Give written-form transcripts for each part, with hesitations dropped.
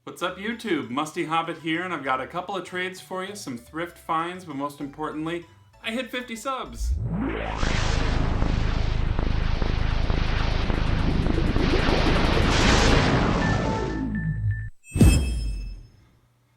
What's up, YouTube? Musty Hobbit here, and I've got a couple of trades for you, some thrift finds, but most importantly, I hit 50 subs!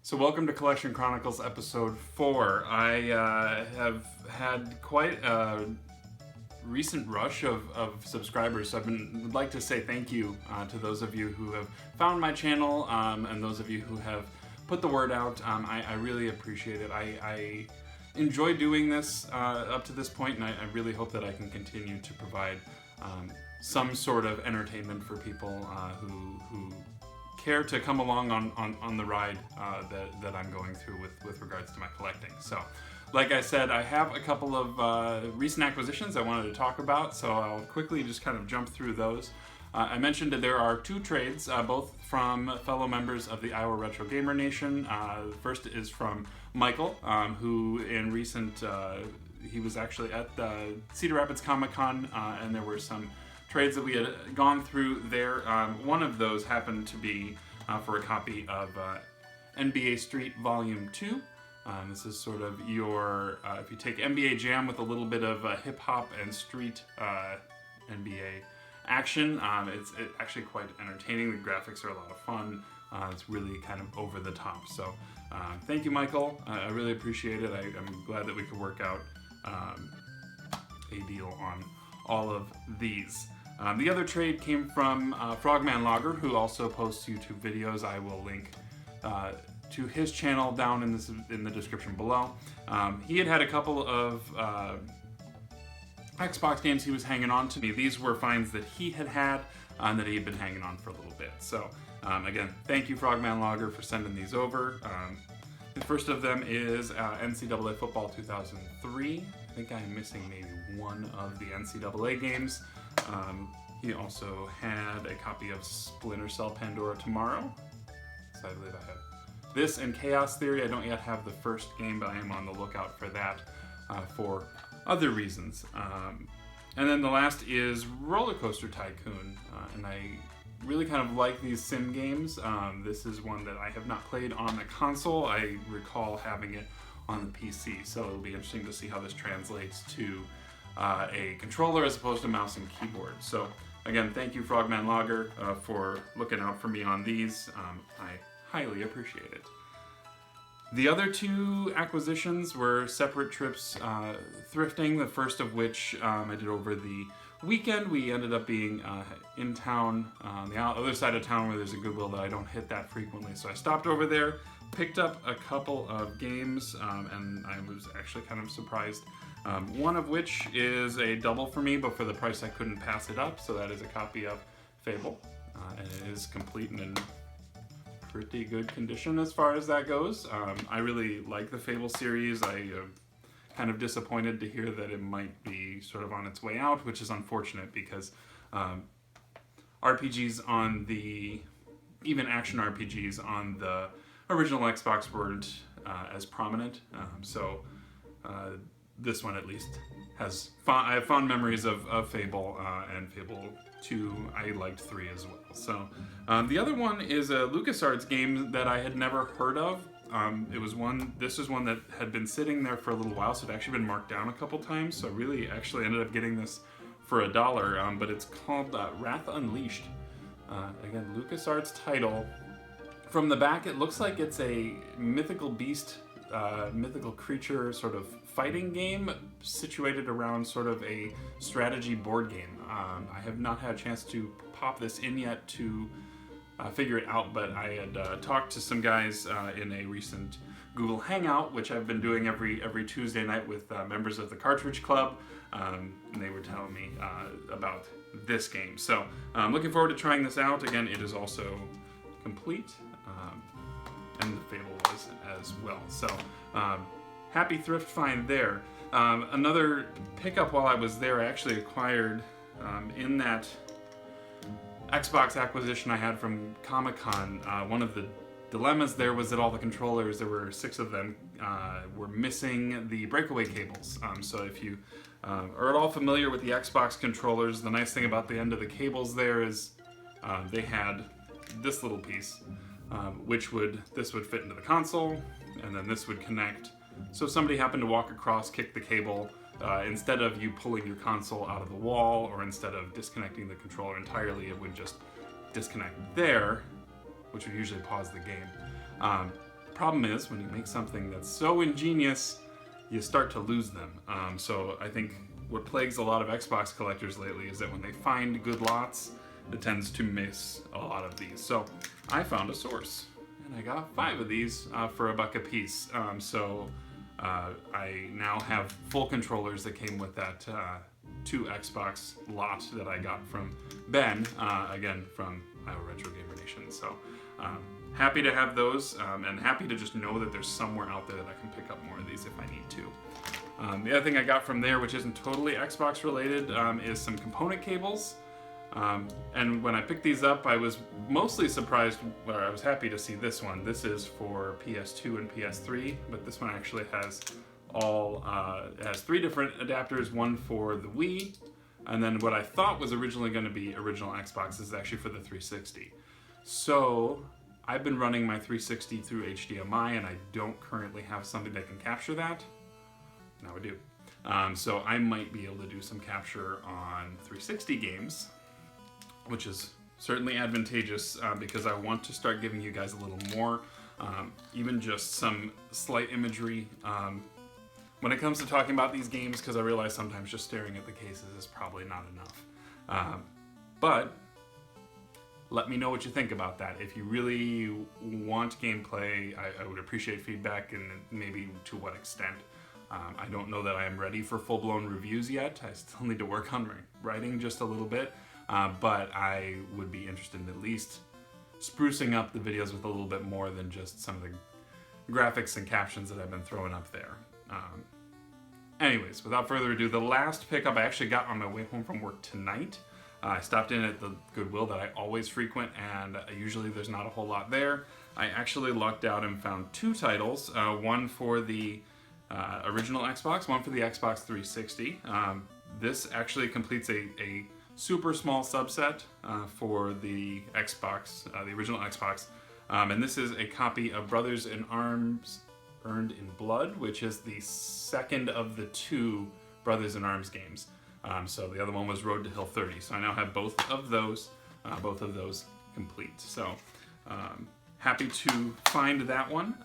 So welcome to ColleXion Chronicles episode 4. I have had quite a recent rush of subscribers, so would like to say thank you to those of you who have found my channel and those of you who have put the word out. I really appreciate it. I enjoy doing this up to this point, and I really hope that I can continue to provide some sort of entertainment for people who care to come along on the ride that I'm going through with regards to my collecting. So, like I said, I have a couple of recent acquisitions I wanted to talk about, so I'll quickly just kind of jump through those. I mentioned that there are two trades, both from fellow members of the Iowa Retro Gamer Nation. The first is from Michael, who in recent, he was actually at the Cedar Rapids Comic-Con, and there were some trades that we had gone through there. One of those happened to be for a copy of NBA Street Volume 2. This is sort of your, if you take NBA Jam with a little bit of hip-hop and street NBA action, it's actually quite entertaining. The graphics are a lot of fun. It's really kind of over the top. So thank you, Michael. I really appreciate it. I'm glad that we could work out a deal on all of these. The other trade came from Frogman Logger, who also posts YouTube videos. I will link to his channel down in the description below. He had a couple of Xbox games he was hanging on to me. These were finds that he had and that he had been hanging on for a little bit. So again, thank you, Frogman Logger, for sending these over. The first of them is NCAA Football 2003. I think I'm missing maybe one of the NCAA games. He also had a copy of Splinter Cell Pandora Tomorrow. So I believe I have this and Chaos Theory. I don't yet have the first game, but I am on the lookout for that for other reasons. And then the last is Roller Coaster Tycoon, and I really kind of like these sim games. This is one that I have not played on a console. I recall having it on the PC, so it'll be interesting to see how this translates to a controller as opposed to mouse and keyboard. So again, thank you, Frogman Logger, for looking out for me on these. I highly appreciate it. The other two acquisitions were separate trips thrifting, the first of which I did over the weekend. We ended up being in town, on the other side of town where there's a Goodwill that I don't hit that frequently. So I stopped over there, picked up a couple of games, and I was actually kind of surprised. One of which is a double for me, but for the price I couldn't pass it up. So that is a copy of Fable, and it is complete and in pretty good condition as far as that goes. I really like the Fable series. I am kind of disappointed to hear that it might be sort of on its way out, which is unfortunate because RPGs on the, even action RPGs on the original Xbox weren't as prominent. This one at least has I have fond memories of Fable and Fable 2. I liked 3 as well. So the other one is a LucasArts game that I had never heard of. This was one that had been sitting there for a little while, so it had actually been marked down a couple times. So I really actually ended up getting this for $1, but it's called Wrath Unleashed. Again, LucasArts title. From the back, it looks like it's a mythical beast, mythical creature sort of fighting game situated around sort of a strategy board game. I have not had a chance to pop this in yet to figure it out, but I had talked to some guys in a recent Google Hangout, which I've been doing every Tuesday night with members of the Cartridge Club, and they were telling me about this game. So I'm looking forward to trying this out. Again, it is also complete, and the Fable was as well. So happy thrift find there. Another pickup while I was there, I actually acquired in that Xbox acquisition I had from Comic-Con. One of the dilemmas there was that all the controllers, there were 6 of them, were missing the breakaway cables. So if you are at all familiar with the Xbox controllers, the nice thing about the end of the cables there is they had this little piece this would fit into the console, and then this would connect. So if somebody happened to walk across, kick the cable, instead of you pulling your console out of the wall, or instead of disconnecting the controller entirely, it would just disconnect there, which would usually pause the game. Problem is, when you make something that's so ingenious, you start to lose them. So I think what plagues a lot of Xbox collectors lately is that when they find good lots, it tends to miss a lot of these. So I found a source, and I got 5 of these for $1 a piece. I now have full controllers that came with that 2 Xbox lot that I got from Ben, again from Iowa Retro Gamer Nation. So happy to have those, and happy to just know that there's somewhere out there that I can pick up more of these if I need to. The other thing I got from there, which isn't totally Xbox related, is some component cables. And when I picked these up, I was mostly surprised, or I was happy to see this one. This is for PS2 and PS3, but this one actually has it has 3 different adapters, one for the Wii, and then what I thought was originally going to be original Xbox is actually for the 360. So I've been running my 360 through HDMI, and I don't currently have something that can capture that. Now I do. So I might be able to do some capture on 360 games, which is certainly advantageous because I want to start giving you guys a little more, even just some slight imagery when it comes to talking about these games, because I realize sometimes just staring at the cases is probably not enough. But let me know what you think about that. If you really want gameplay, I would appreciate feedback, and maybe to what extent. I don't know that I am ready for full-blown reviews yet. I still need to work on writing just a little bit. But I would be interested in at least sprucing up the videos with a little bit more than just some of the graphics and captions that I've been throwing up there. Anyways, without further ado, the last pickup I actually got on my way home from work tonight. I stopped in at the Goodwill that I always frequent, and usually there's not a whole lot there. I actually lucked out and found 2 titles, one for the original Xbox, one for the Xbox 360. This actually completes a super small subset for the Xbox, the original Xbox, and this is a copy of Brothers in Arms Earned in Blood, which is the second of the 2 Brothers in Arms games. So the other one was Road to Hill 30. So I now have both of those complete. So happy to find that one.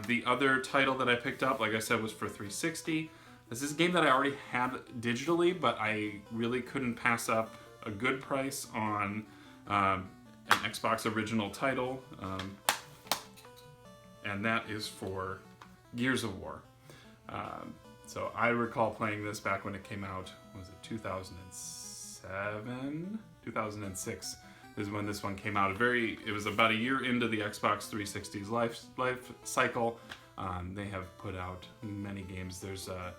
The other title that I picked up, like I said, was for 360. This is a game that I already had digitally, but I really couldn't pass up a good price on an Xbox original title, and that is for Gears of War. So I recall playing this back when it came out. Was it 2007? 2006 is when this one came out. It was about a year into the Xbox 360's life cycle. They have put out many games. There's a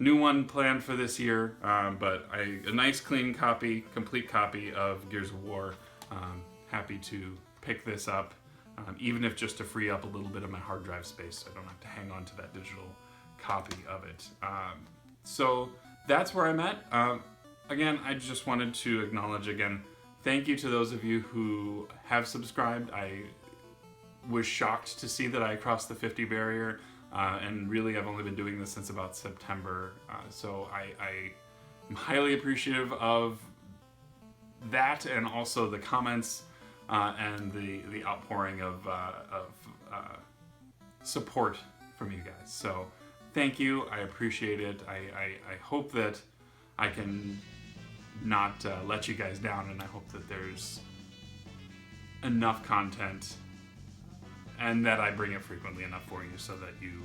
new one planned for this year, but a nice clean copy, complete copy of Gears of War. Happy to pick this up, even if just to free up a little bit of my hard drive space so I don't have to hang on to that digital copy of it. So that's where I'm at. Again, I just wanted to acknowledge again, thank you to those of you who have subscribed. I was shocked to see that I crossed the 50 barrier. And really, I've only been doing this since about September, so I am highly appreciative of that, and also the comments and the outpouring of support from you guys. So thank you, I appreciate it. I hope that I can not let you guys down, and I hope that there's enough content and that I bring it frequently enough for you so that you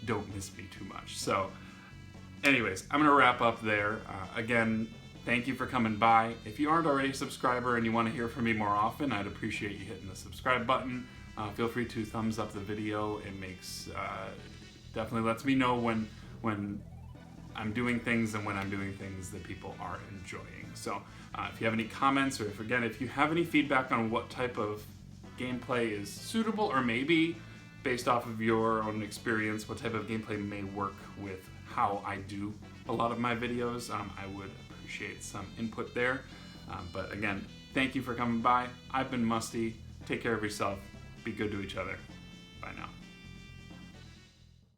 don't miss me too much. So anyways, I'm going to wrap up there. Again, thank you for coming by. If you aren't already a subscriber and you want to hear from me more often, I'd appreciate you hitting the subscribe button. Feel free to thumbs up the video. It makes definitely lets me know when I'm doing things and when I'm doing things that people are enjoying. So if you have any comments, or if you have any feedback on what type of gameplay is suitable, or maybe based off of your own experience, what type of gameplay may work with how I do a lot of my videos, I would appreciate some input there. But again, thank you for coming by. I've been Musty. Take care of yourself. Be good to each other. Bye now.